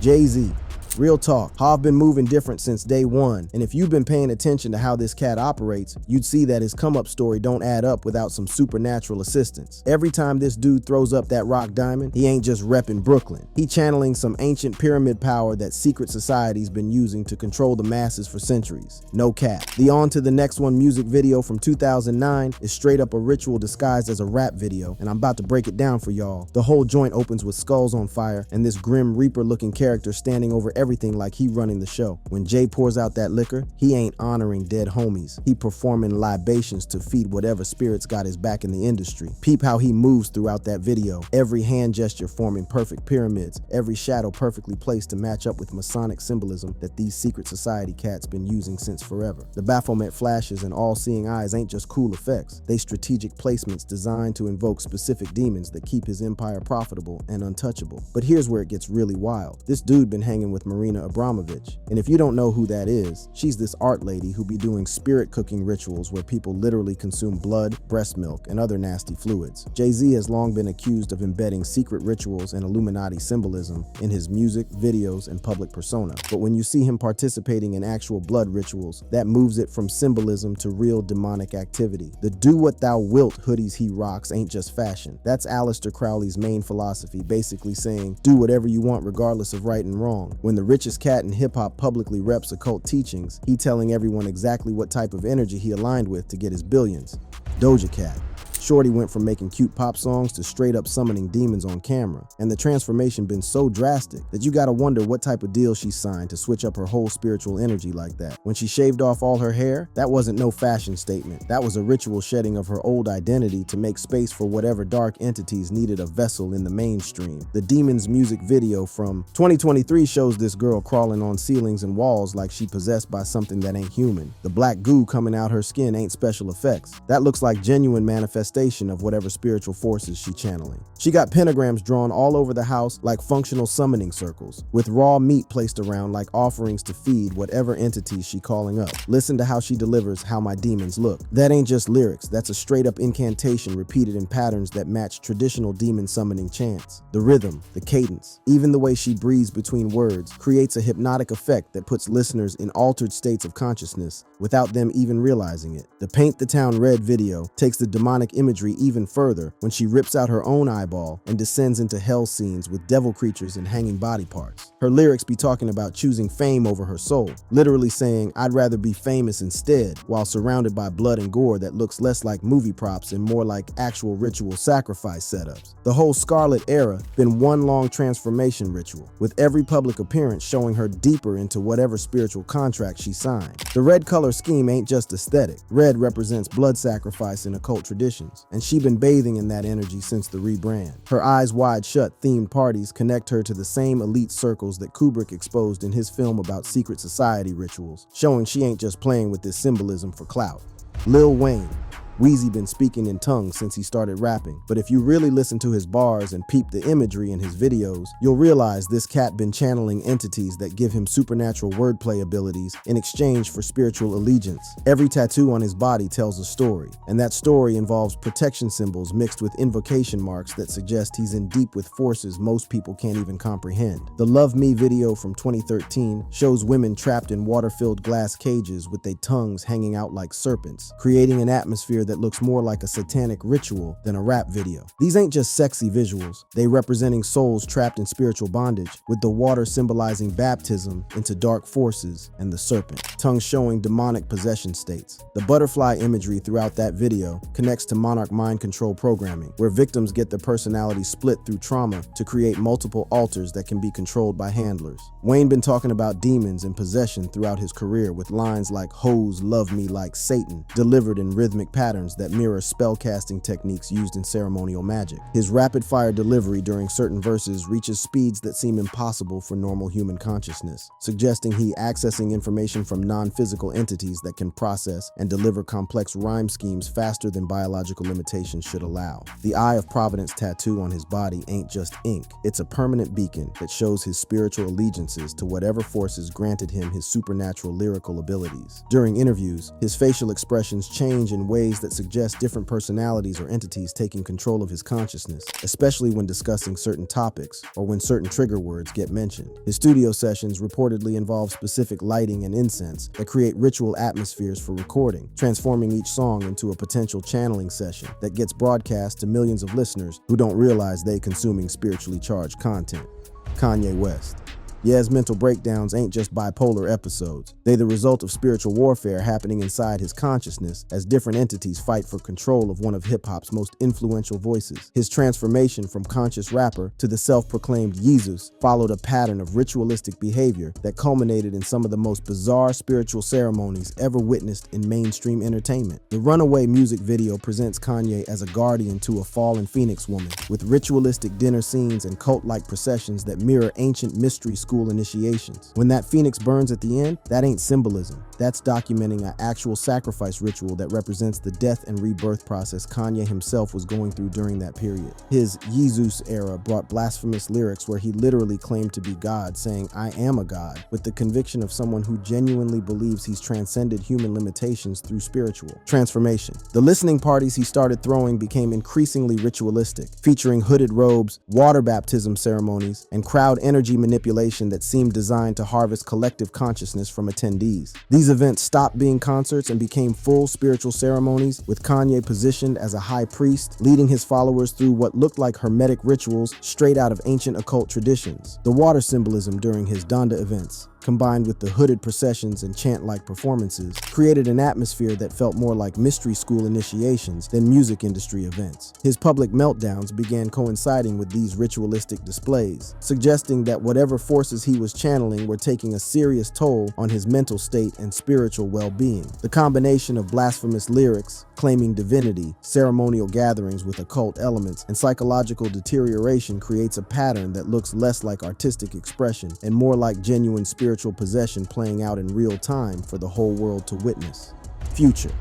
Jay-Z. Real talk, Hov been moving different since day one, and if you've been paying attention to how this cat operates, you'd see that his come-up story don't add up without some supernatural assistance. Every time this dude throws up that rock diamond, he ain't just repping Brooklyn. He channeling some ancient pyramid power that secret society's been using to control the masses for centuries. No cap. The On to the Next One music video from 2009 is straight up a ritual disguised as a rap video, and I'm about to break it down for y'all. The whole joint opens with skulls on fire and this grim reaper-looking character standing over everything like he running the show. When Jay pours out that liquor, he ain't honoring dead homies. He performing libations to feed whatever spirits got his back in the industry. Peep how he moves throughout that video. Every hand gesture forming perfect pyramids, every shadow perfectly placed to match up with Masonic symbolism that these secret society cats been using since forever. The Baphomet flashes and all-seeing eyes ain't just cool effects. They strategic placements designed to invoke specific demons that keep his empire profitable and untouchable. But here's where it gets really wild. This dude been hanging with Marina Abramovich. And if you don't know who that is, she's this art lady who be doing spirit cooking rituals where people literally consume blood, breast milk, and other nasty fluids. Jay-Z has long been accused of embedding secret rituals and Illuminati symbolism in his music, videos, and public persona. But when you see him participating in actual blood rituals, that moves it from symbolism to real demonic activity. The do what thou wilt hoodies he rocks ain't just fashion. That's Aleister Crowley's main philosophy, basically saying, do whatever you want regardless of right and wrong. When the richest cat in hip-hop publicly reps occult teachings, he telling everyone exactly what type of energy he aligned with to get his billions. Doja Cat. Shorty went from making cute pop songs to straight up summoning demons on camera, and the transformation been so drastic that you gotta wonder what type of deal she signed to switch up her whole spiritual energy like that. When she shaved off all her hair, that wasn't no fashion statement. That was a ritual shedding of her old identity to make space for whatever dark entities needed a vessel in the mainstream. The Demons music video from 2023 shows this girl crawling on ceilings and walls like she possessed by something that ain't human. The black goo coming out her skin ain't special effects. That looks like genuine manifestation of whatever spiritual forces she channeling. She got pentagrams drawn all over the house like functional summoning circles, with raw meat placed around like offerings to feed whatever entities she calling up. Listen to how she delivers How My Demons Look. That ain't just lyrics, that's a straight up incantation repeated in patterns that match traditional demon summoning chants. The rhythm, the cadence, even the way she breathes between words creates a hypnotic effect that puts listeners in altered states of consciousness without them even realizing it. The Paint the Town Red video takes the demonic imagery even further when she rips out her own eyeball and descends into hell scenes with devil creatures and hanging body parts. Her lyrics be talking about choosing fame over her soul, literally saying, I'd rather be famous instead, while surrounded by blood and gore that looks less like movie props and more like actual ritual sacrifice setups. The whole Scarlet era been one long transformation ritual, with every public appearance showing her deeper into whatever spiritual contract she signed. The red color scheme ain't just aesthetic. Red represents blood sacrifice in occult traditions, and she been bathing in that energy since the rebrand. Her eyes wide shut themed parties connect her to the same elite circles that Kubrick exposed in his film about secret society rituals, showing she ain't just playing with this symbolism for clout. Lil Wayne. Weezy been speaking in tongues since he started rapping, but if you really listen to his bars and peep the imagery in his videos, you'll realize this cat been channeling entities that give him supernatural wordplay abilities in exchange for spiritual allegiance. Every tattoo on his body tells a story, and that story involves protection symbols mixed with invocation marks that suggest he's in deep with forces most people can't even comprehend. The Love Me video from 2013 shows women trapped in water-filled glass cages with their tongues hanging out like serpents, creating an atmosphere that looks more like a satanic ritual than a rap video. These ain't just sexy visuals, they representing souls trapped in spiritual bondage, with the water symbolizing baptism into dark forces and the serpent, tongue showing demonic possession states. The butterfly imagery throughout that video connects to Monarch mind control programming, where victims get their personality split through trauma to create multiple alters that can be controlled by handlers. Wayne been talking about demons and possession throughout his career with lines like "Hoes love me like Satan," delivered in rhythmic patterns that mirror spellcasting techniques used in ceremonial magic. His rapid-fire delivery during certain verses reaches speeds that seem impossible for normal human consciousness, suggesting he accessing information from non-physical entities that can process and deliver complex rhyme schemes faster than biological limitations should allow. The Eye of Providence tattoo on his body ain't just ink, it's a permanent beacon that shows his spiritual allegiances to whatever forces granted him his supernatural lyrical abilities. During interviews, his facial expressions change in ways that that suggest different personalities or entities taking control of his consciousness, especially when discussing certain topics or when certain trigger words get mentioned. His studio sessions reportedly involve specific lighting and incense that create ritual atmospheres for recording, transforming each song into a potential channeling session that gets broadcast to millions of listeners who don't realize they consuming spiritually charged content. Kanye West. Ye's mental breakdowns ain't just bipolar episodes. They're the result of spiritual warfare happening inside his consciousness as different entities fight for control of one of hip-hop's most influential voices. His transformation from conscious rapper to the self-proclaimed Yeezus followed a pattern of ritualistic behavior that culminated in some of the most bizarre spiritual ceremonies ever witnessed in mainstream entertainment. The Runaway music video presents Kanye as a guardian to a fallen Phoenix woman, with ritualistic dinner scenes and cult-like processions that mirror ancient mystery school initiations. When that phoenix burns at the end, that ain't symbolism. That's documenting an actual sacrifice ritual that represents the death and rebirth process Kanye himself was going through during that period. His Yeezus era brought blasphemous lyrics where he literally claimed to be God, saying, "I am a God," with the conviction of someone who genuinely believes he's transcended human limitations through spiritual transformation. The listening parties he started throwing became increasingly ritualistic, featuring hooded robes, water baptism ceremonies, and crowd energy manipulation that seemed designed to harvest collective consciousness from attendees. These events stopped being concerts and became full spiritual ceremonies, with Kanye positioned as a high priest, leading his followers through what looked like hermetic rituals straight out of ancient occult traditions. The water symbolism during his Donda events, combined with the hooded processions and chant-like performances, created an atmosphere that felt more like mystery school initiations than music industry events. His public meltdowns began coinciding with these ritualistic displays, suggesting that whatever forces he was channeling were taking a serious toll on his mental state and spiritual well-being. The combination of blasphemous lyrics, claiming divinity, ceremonial gatherings with occult elements, and psychological deterioration creates a pattern that looks less like artistic expression and more like genuine spiritual possession playing out in real time for the whole world to witness. Future.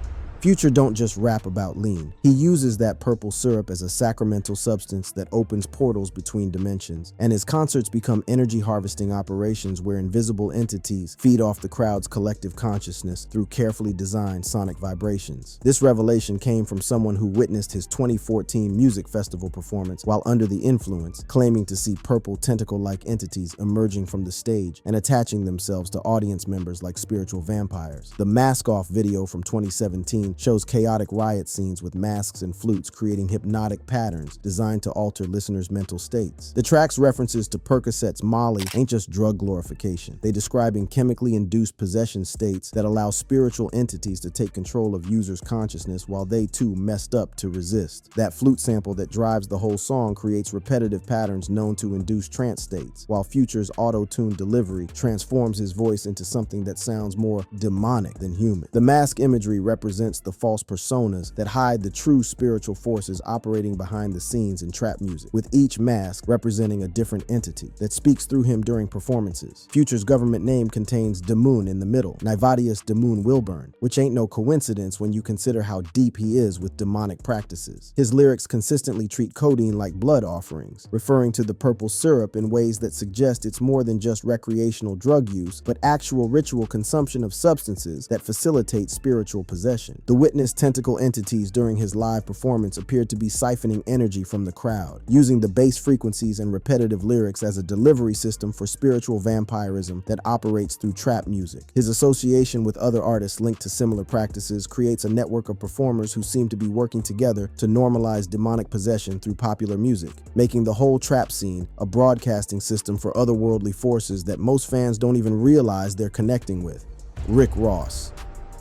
Future don't just rap about lean. He uses that purple syrup as a sacramental substance that opens portals between dimensions, and his concerts become energy harvesting operations where invisible entities feed off the crowd's collective consciousness through carefully designed sonic vibrations. This revelation came from someone who witnessed his 2014 music festival performance while under the influence, claiming to see purple tentacle-like entities emerging from the stage and attaching themselves to audience members like spiritual vampires. The Mask Off video from 2017 shows chaotic riot scenes with masks and flutes creating hypnotic patterns designed to alter listeners' mental states. The track's references to Percocet's Molly ain't just drug glorification. They describing chemically induced possession states that allow spiritual entities to take control of users' consciousness while they too messed up to resist. That flute sample that drives the whole song creates repetitive patterns known to induce trance states, while Future's auto-tuned delivery transforms his voice into something that sounds more demonic than human. The mask imagery represents the false personas that hide the true spiritual forces operating behind the scenes in trap music, with each mask representing a different entity that speaks through him during performances. Future's government name contains Damoon in the middle, Nivadius Damoon Wilburn, which ain't no coincidence when you consider how deep he is with demonic practices. His lyrics consistently treat codeine like blood offerings, referring to the purple syrup in ways that suggest it's more than just recreational drug use, but actual ritual consumption of substances that facilitate spiritual possession. The witnessed tentacle entities during his live performance appeared to be siphoning energy from the crowd, using the bass frequencies and repetitive lyrics as a delivery system for spiritual vampirism that operates through trap music. His association with other artists linked to similar practices creates a network of performers who seem to be working together to normalize demonic possession through popular music, making the whole trap scene a broadcasting system for otherworldly forces that most fans don't even realize they're connecting with. Rick Ross.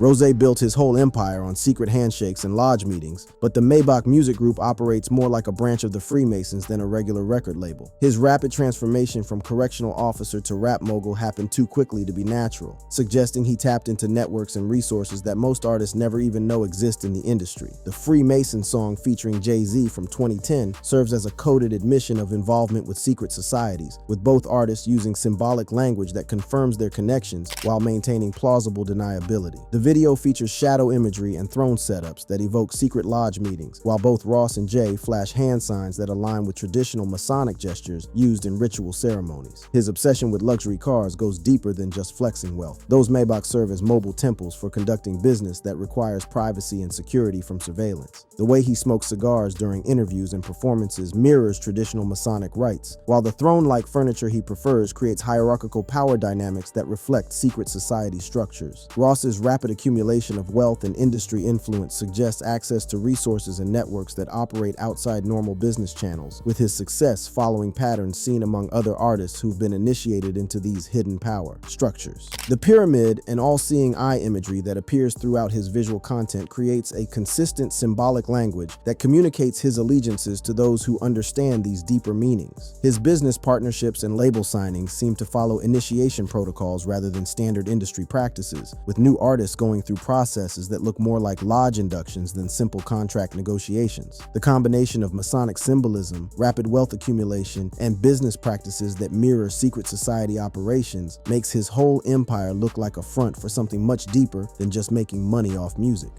Rose built his whole empire on secret handshakes and lodge meetings, but the Maybach Music Group operates more like a branch of the Freemasons than a regular record label. His rapid transformation from correctional officer to rap mogul happened too quickly to be natural, suggesting he tapped into networks and resources that most artists never even know exist in the industry. The Freemason song featuring Jay-Z from 2010 serves as a coded admission of involvement with secret societies, with both artists using symbolic language that confirms their connections while maintaining plausible deniability. The video features shadow imagery and throne setups that evoke secret lodge meetings, while both Ross and Jay flash hand signs that align with traditional Masonic gestures used in ritual ceremonies. His obsession with luxury cars goes deeper than just flexing wealth. Those Maybachs serve as mobile temples for conducting business that requires privacy and security from surveillance. The way he smokes cigars during interviews and performances mirrors traditional Masonic rites, while the throne-like furniture he prefers creates hierarchical power dynamics that reflect secret society structures. Ross's rapid accumulation of wealth and industry influence suggests access to resources and networks that operate outside normal business channels, with his success following patterns seen among other artists who've been initiated into these hidden power structures. The pyramid and all-seeing eye imagery that appears throughout his visual content creates a consistent symbolic language that communicates his allegiances to those who understand these deeper meanings. His business partnerships and label signings seem to follow initiation protocols rather than standard industry practices, with new artists going through processes that look more like lodge inductions than simple contract negotiations. The combination of Masonic symbolism, rapid wealth accumulation, and business practices that mirror secret society operations makes his whole empire look like a front for something much deeper than just making money off music.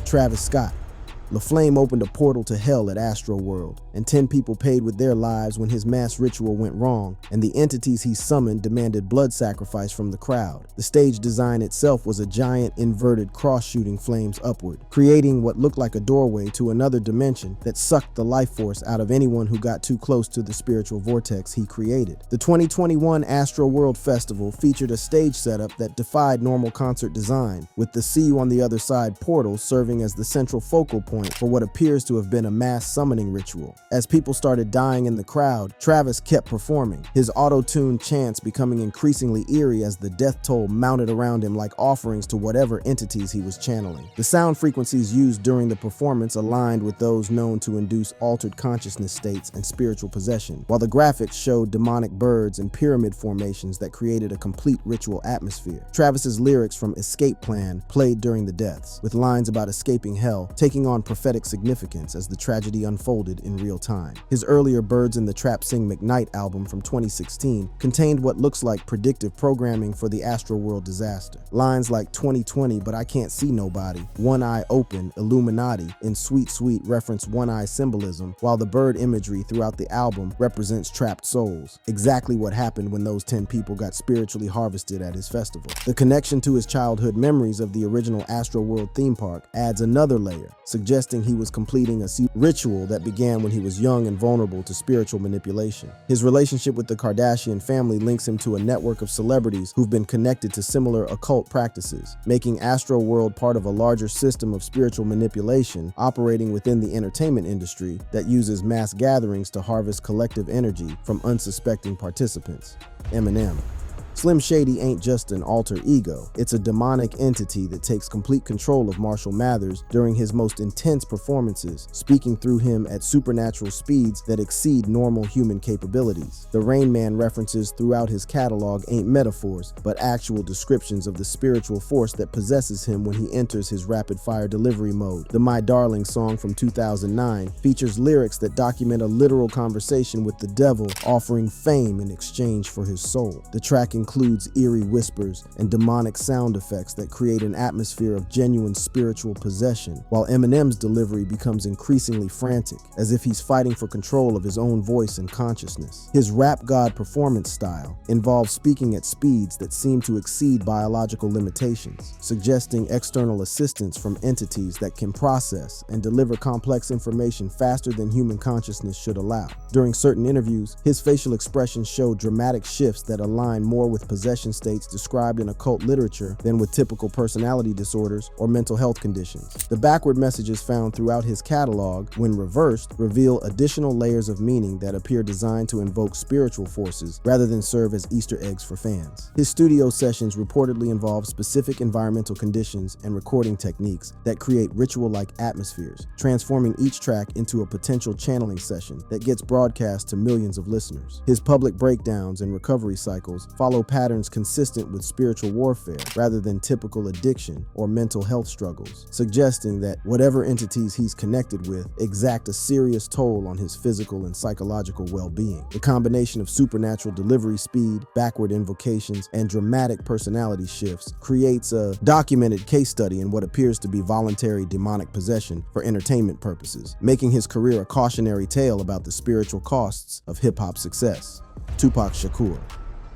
Travis Scott. LaFlame opened a portal to hell at Astroworld, and 10 people paid with their lives when his mass ritual went wrong, and the entities he summoned demanded blood sacrifice from the crowd. The stage design itself was a giant inverted cross shooting flames upward, creating what looked like a doorway to another dimension that sucked the life force out of anyone who got too close to the spiritual vortex he created. The 2021 Astroworld Festival featured a stage setup that defied normal concert design, with the See You on the Other Side portal serving as the central focal point for what appears to have been a mass summoning ritual. As people started dying in the crowd, Travis kept performing, his auto-tuned chants becoming increasingly eerie as the death toll mounted around him like offerings to whatever entities he was channeling. The sound frequencies used during the performance aligned with those known to induce altered consciousness states and spiritual possession, while the graphics showed demonic birds and pyramid formations that created a complete ritual atmosphere. Travis's lyrics from Escape Plan played during the deaths, with lines about escaping hell, taking on prophetic significance as the tragedy unfolded in real time. His earlier Birds in the Trap Sing McKnight album from 2016 contained what looks like predictive programming for the Astroworld disaster. Lines like 2020 but I can't see nobody, one eye open, Illuminati in Sweet Sweet reference one eye symbolism, while the bird imagery throughout the album represents trapped souls. Exactly what happened when those 10 people got spiritually harvested at his festival. The connection to his childhood memories of the original Astroworld theme park adds another layer, suggesting he was completing a ritual that began when he was young and vulnerable to spiritual manipulation. His relationship with the Kardashian family links him to a network of celebrities who've been connected to similar occult practices, making Astroworld part of a larger system of spiritual manipulation operating within the entertainment industry that uses mass gatherings to harvest collective energy from unsuspecting participants. Eminem. Slim Shady ain't just an alter ego, it's a demonic entity that takes complete control of Marshall Mathers during his most intense performances, speaking through him at supernatural speeds that exceed normal human capabilities. The Rain Man references throughout his catalog ain't metaphors, but actual descriptions of the spiritual force that possesses him when he enters his rapid-fire delivery mode. The My Darling song from 2009 features lyrics that document a literal conversation with the devil offering fame in exchange for his soul. The track includes eerie whispers and demonic sound effects that create an atmosphere of genuine spiritual possession, while Eminem's delivery becomes increasingly frantic, as if he's fighting for control of his own voice and consciousness. His rap god performance style involves speaking at speeds that seem to exceed biological limitations, suggesting external assistance from entities that can process and deliver complex information faster than human consciousness should allow. During certain interviews, his facial expressions show dramatic shifts that align more with possession states described in occult literature than with typical personality disorders or mental health conditions. The backward messages found throughout his catalog, when reversed, reveal additional layers of meaning that appear designed to invoke spiritual forces rather than serve as Easter eggs for fans. His studio sessions reportedly involve specific environmental conditions and recording techniques that create ritual-like atmospheres, transforming each track into a potential channeling session that gets broadcast to millions of listeners. His public breakdowns and recovery cycles follow patterns consistent with spiritual warfare rather than typical addiction or mental health struggles, suggesting that whatever entities he's connected with exact a serious toll on his physical and psychological well-being. The combination of supernatural delivery speed, backward invocations, and dramatic personality shifts creates a documented case study in what appears to be voluntary demonic possession for entertainment purposes, making his career a cautionary tale about the spiritual costs of hip-hop success. Tupac Shakur.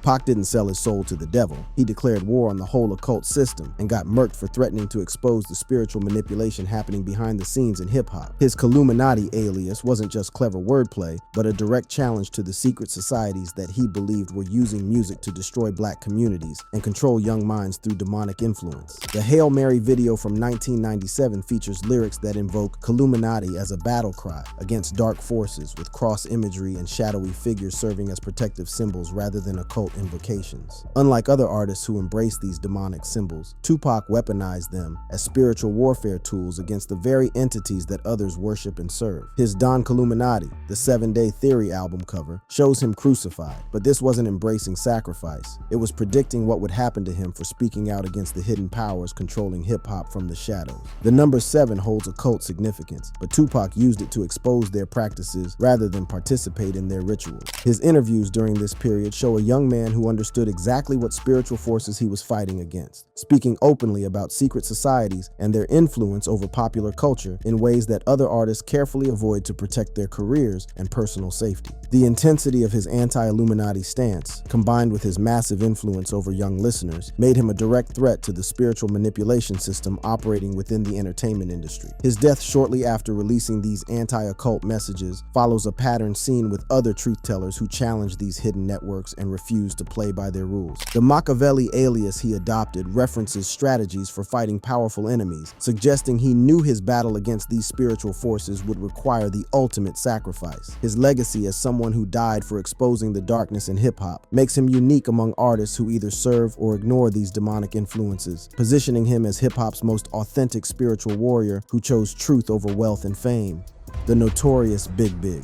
Pac didn't sell his soul to the devil. He declared war on the whole occult system and got murked for threatening to expose the spiritual manipulation happening behind the scenes in hip-hop. His Killuminati alias wasn't just clever wordplay, but a direct challenge to the secret societies that he believed were using music to destroy black communities and control young minds through demonic influence. The Hail Mary video from 1997 features lyrics that invoke Killuminati as a battle cry against dark forces, with cross imagery and shadowy figures serving as protective symbols rather than occult invocations. Unlike other artists who embrace these demonic symbols, Tupac weaponized them as spiritual warfare tools against the very entities that others worship and serve. His Don Killuminati, the 7 Day Theory album cover, shows him crucified, but this wasn't embracing sacrifice. It was predicting what would happen to him for speaking out against the hidden powers controlling hip-hop from the shadows. The number 7 holds occult significance, but Tupac used it to expose their practices rather than participate in their rituals. His interviews during this period show a young man who understood exactly what spiritual forces he was fighting against, speaking openly about secret societies and their influence over popular culture in ways that other artists carefully avoid to protect their careers and personal safety. The intensity of his anti-Illuminati stance, combined with his massive influence over young listeners, made him a direct threat to the spiritual manipulation system operating within the entertainment industry. His death shortly after releasing these anti-occult messages follows a pattern seen with other truth-tellers who challenge these hidden networks and refuse to play by their rules. The Machiavelli alias he adopted references strategies for fighting powerful enemies, suggesting he knew his battle against these spiritual forces would require the ultimate sacrifice. His legacy as someone who died for exposing the darkness in hip-hop makes him unique among artists who either serve or ignore these demonic influences, positioning him as hip-hop's most authentic spiritual warrior who chose truth over wealth and fame. The notorious Big Big.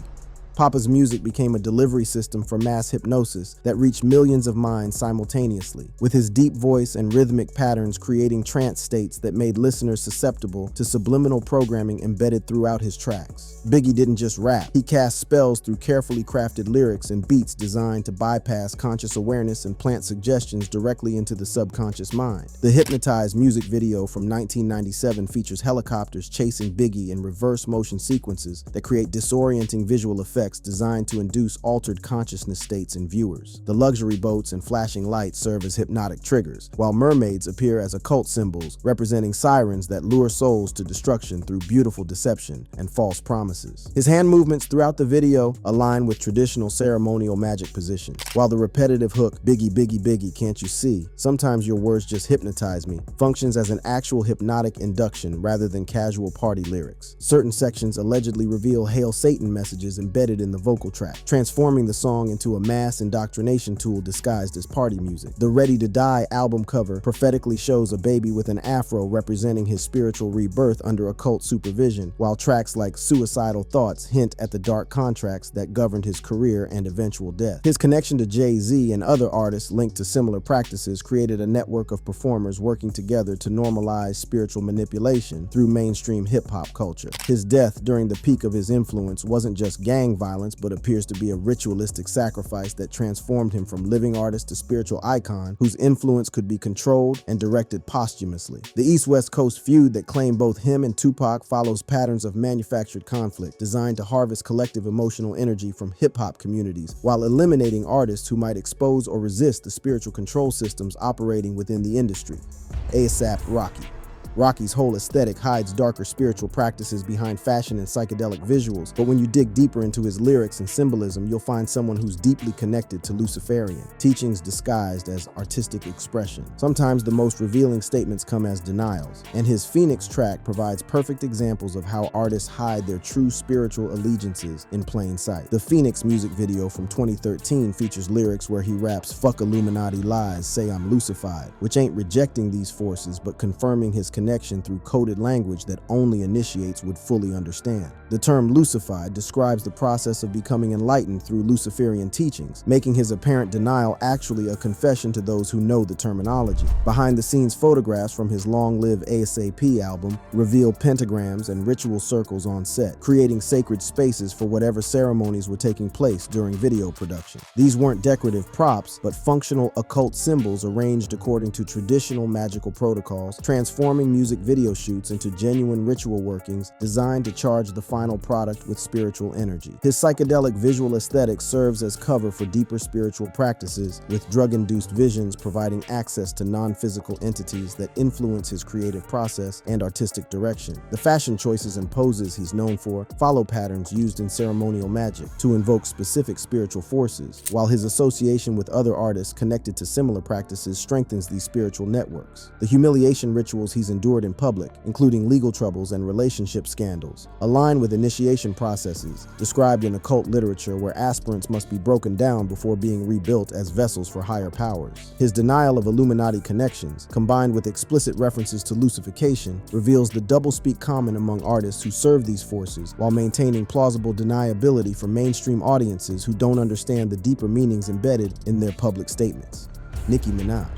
Papa's music became a delivery system for mass hypnosis that reached millions of minds simultaneously, with his deep voice and rhythmic patterns creating trance states that made listeners susceptible to subliminal programming embedded throughout his tracks. Biggie didn't just rap, he cast spells through carefully crafted lyrics and beats designed to bypass conscious awareness and plant suggestions directly into the subconscious mind. The Hypnotized music video from 1997 features helicopters chasing Biggie in reverse motion sequences that create disorienting visual effects designed to induce altered consciousness states in viewers. The luxury boats and flashing lights serve as hypnotic triggers, while mermaids appear as occult symbols representing sirens that lure souls to destruction through beautiful deception and false promises. His hand movements throughout the video align with traditional ceremonial magic positions, while the repetitive hook, "Biggie, Biggie, Biggie, can't you see? Sometimes your words just hypnotize me," functions as an actual hypnotic induction rather than casual party lyrics. Certain sections allegedly reveal Hail Satan messages embedded in the vocal track, transforming the song into a mass indoctrination tool disguised as party music. The Ready to Die album cover prophetically shows a baby with an afro representing his spiritual rebirth under occult supervision, while tracks like Suicidal Thoughts hint at the dark contracts that governed his career and eventual death. His connection to Jay-Z and other artists linked to similar practices created a network of performers working together to normalize spiritual manipulation through mainstream hip-hop culture. His death during the peak of his influence wasn't just gang violence, but appears to be a ritualistic sacrifice that transformed him from living artist to spiritual icon whose influence could be controlled and directed posthumously. The East-West Coast feud that claimed both him and Tupac follows patterns of manufactured conflict designed to harvest collective emotional energy from hip-hop communities while eliminating artists who might expose or resist the spiritual control systems operating within the industry. A$AP Rocky. Rocky's whole aesthetic hides darker spiritual practices behind fashion and psychedelic visuals, but when you dig deeper into his lyrics and symbolism, you'll find someone who's deeply connected to Luciferian teachings disguised as artistic expression. Sometimes the most revealing statements come as denials, and his Phoenix track provides perfect examples of how artists hide their true spiritual allegiances in plain sight. The Phoenix music video from 2013 features lyrics where he raps, "Fuck Illuminati lies, say I'm Lucified," which ain't rejecting these forces, but confirming his connection connection through coded language that only initiates would fully understand. The term Lucified describes the process of becoming enlightened through Luciferian teachings, making his apparent denial actually a confession to those who know the terminology. Behind-the-scenes photographs from his long-lived ASAP album reveal pentagrams and ritual circles on set, creating sacred spaces for whatever ceremonies were taking place during video production. These weren't decorative props, but functional occult symbols arranged according to traditional magical protocols, transforming music video shoots into genuine ritual workings designed to charge the final product with spiritual energy. His psychedelic visual aesthetic serves as cover for deeper spiritual practices, with drug-induced visions providing access to non-physical entities that influence his creative process and artistic direction. The fashion choices and poses he's known for follow patterns used in ceremonial magic to invoke specific spiritual forces, while his association with other artists connected to similar practices strengthens these spiritual networks. The humiliation rituals he's endured in public, including legal troubles and relationship scandals, align with initiation processes described in occult literature where aspirants must be broken down before being rebuilt as vessels for higher powers. His denial of Illuminati connections, combined with explicit references to Lucification, reveals the doublespeak common among artists who serve these forces while maintaining plausible deniability for mainstream audiences who don't understand the deeper meanings embedded in their public statements. Nicki Minaj.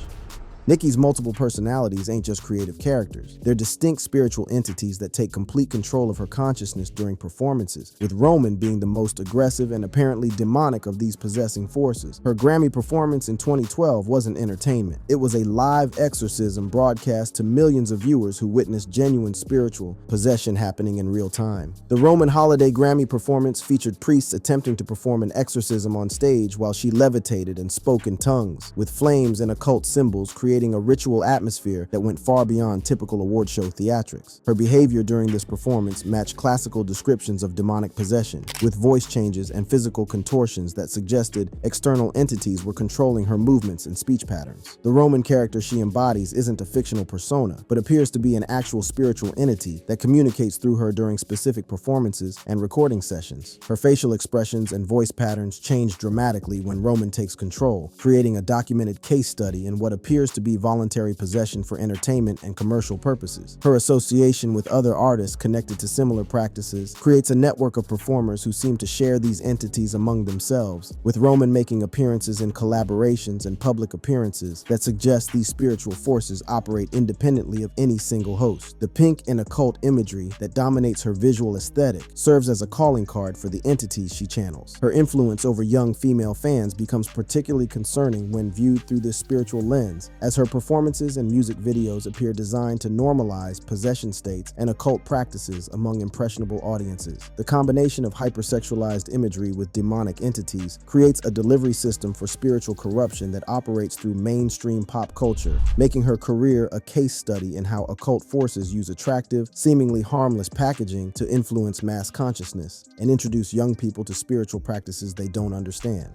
Nicki's multiple personalities ain't just creative characters. They're distinct spiritual entities that take complete control of her consciousness during performances, with Roman being the most aggressive and apparently demonic of these possessing forces. Her Grammy performance in 2012 wasn't entertainment. It was a live exorcism broadcast to millions of viewers who witnessed genuine spiritual possession happening in real time. The Roman holiday Grammy performance featured priests attempting to perform an exorcism on stage while she levitated and spoke in tongues, with flames and occult symbols creating a ritual atmosphere that went far beyond typical award show theatrics. Her behavior during this performance matched classical descriptions of demonic possession, with voice changes and physical contortions that suggested external entities were controlling her movements and speech patterns. The Roman character she embodies isn't a fictional persona, but appears to be an actual spiritual entity that communicates through her during specific performances and recording sessions. Her facial expressions and voice patterns change dramatically when Roman takes control, creating a documented case study in what appears to be voluntary possession for entertainment and commercial purposes. Her association with other artists connected to similar practices creates a network of performers who seem to share these entities among themselves, with Roman making appearances in collaborations and public appearances that suggest these spiritual forces operate independently of any single host. The pink and occult imagery that dominates her visual aesthetic serves as a calling card for the entities she channels. Her influence over young female fans becomes particularly concerning when viewed through this spiritual lens, as her performances and music videos appear designed to normalize possession states and occult practices among impressionable audiences. The combination of hypersexualized imagery with demonic entities creates a delivery system for spiritual corruption that operates through mainstream pop culture, making her career a case study in how occult forces use attractive, seemingly harmless packaging to influence mass consciousness and introduce young people to spiritual practices they don't understand.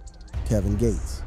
Kevin Gates.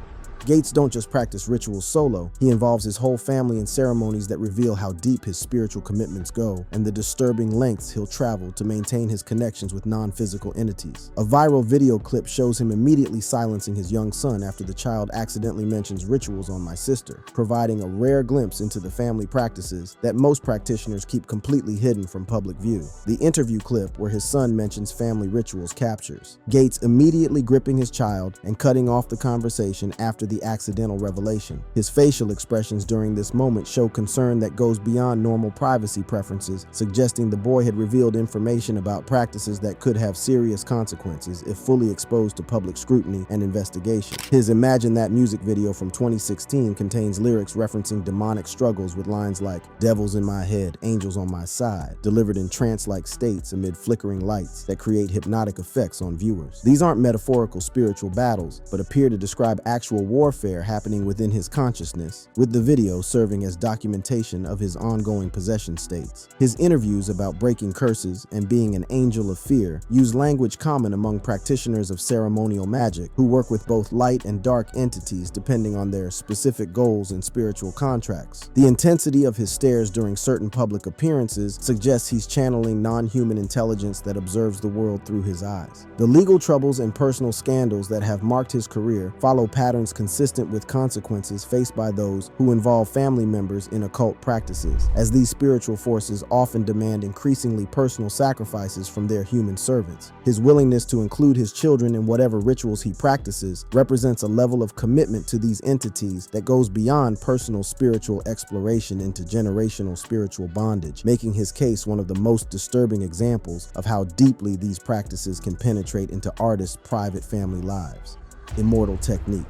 Gates don't just practice rituals solo, he involves his whole family in ceremonies that reveal how deep his spiritual commitments go and the disturbing lengths he'll travel to maintain his connections with non-physical entities. A viral video clip shows him immediately silencing his young son after the child accidentally mentions rituals on my sister, providing a rare glimpse into the family practices that most practitioners keep completely hidden from public view. The interview clip where his son mentions family rituals captures Gates immediately gripping his child and cutting off the conversation after the accidental revelation. His facial expressions during this moment show concern that goes beyond normal privacy preferences, suggesting the boy had revealed information about practices that could have serious consequences if fully exposed to public scrutiny and investigation. His Imagine That music video from 2016 contains lyrics referencing demonic struggles with lines like "devils in my head, angels on my side," delivered in trance-like states amid flickering lights that create hypnotic effects on viewers. These aren't metaphorical spiritual battles, but appear to describe actual warfare happening within his consciousness, with the video serving as documentation of his ongoing possession states. His interviews about breaking curses and being an angel of fear use language common among practitioners of ceremonial magic who work with both light and dark entities depending on their specific goals and spiritual contracts. The intensity of his stares during certain public appearances suggests he's channeling non-human intelligence that observes the world through his eyes. The legal troubles and personal scandals that have marked his career follow patterns consistent consistent with consequences faced by those who involve family members in occult practices, as these spiritual forces often demand increasingly personal sacrifices from their human servants. His willingness to include his children in whatever rituals he practices represents a level of commitment to these entities that goes beyond personal spiritual exploration into generational spiritual bondage, making his case one of the most disturbing examples of how deeply these practices can penetrate into artists' private family lives. Immortal technique.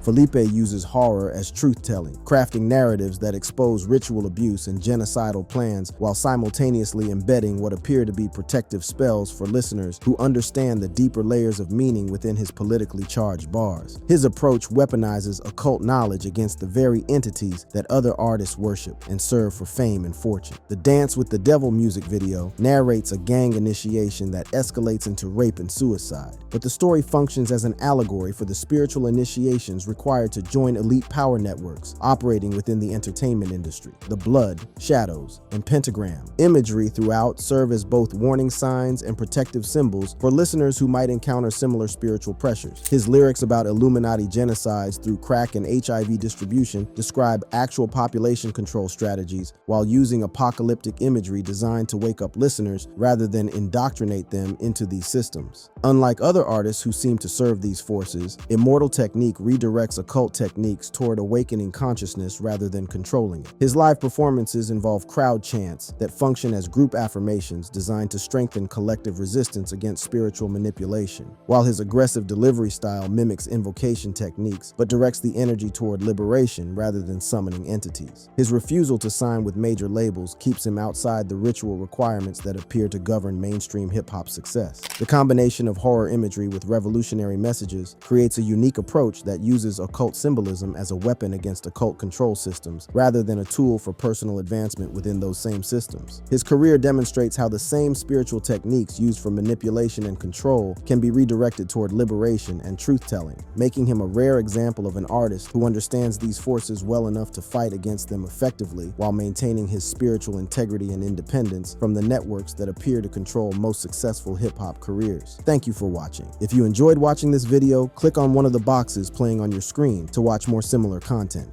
Felipe uses horror as truth-telling, crafting narratives that expose ritual abuse and genocidal plans while simultaneously embedding what appear to be protective spells for listeners who understand the deeper layers of meaning within his politically charged bars. His approach weaponizes occult knowledge against the very entities that other artists worship and serve for fame and fortune. The Dance with the Devil music video narrates a gang initiation that escalates into rape and suicide, but the story functions as an allegory for the spiritual initiations required to join elite power networks operating within the entertainment industry. The blood, shadows, and pentagram imagery throughout serve as both warning signs and protective symbols for listeners who might encounter similar spiritual pressures. His lyrics about Illuminati genocides through crack and HIV distribution describe actual population control strategies while using apocalyptic imagery designed to wake up listeners rather than indoctrinate them into these systems. Unlike other artists who seem to serve these forces, Immortal Technique redirects occult techniques toward awakening consciousness rather than controlling it. His live performances involve crowd chants that function as group affirmations designed to strengthen collective resistance against spiritual manipulation, while his aggressive delivery style mimics invocation techniques but directs the energy toward liberation rather than summoning entities. His refusal to sign with major labels keeps him outside the ritual requirements that appear to govern mainstream hip-hop success. The combination of horror imagery with revolutionary messages creates a unique approach that uses occult symbolism as a weapon against occult control systems rather than a tool for personal advancement within those same systems. His career demonstrates how the same spiritual techniques used for manipulation and control can be redirected toward liberation and truth-telling, making him a rare example of an artist who understands these forces well enough to fight against them effectively while maintaining his spiritual integrity and independence from the networks that appear to control most successful hip-hop careers. Thank you for watching. If you enjoyed watching this video, click on one of the boxes playing on your screen to watch more similar content.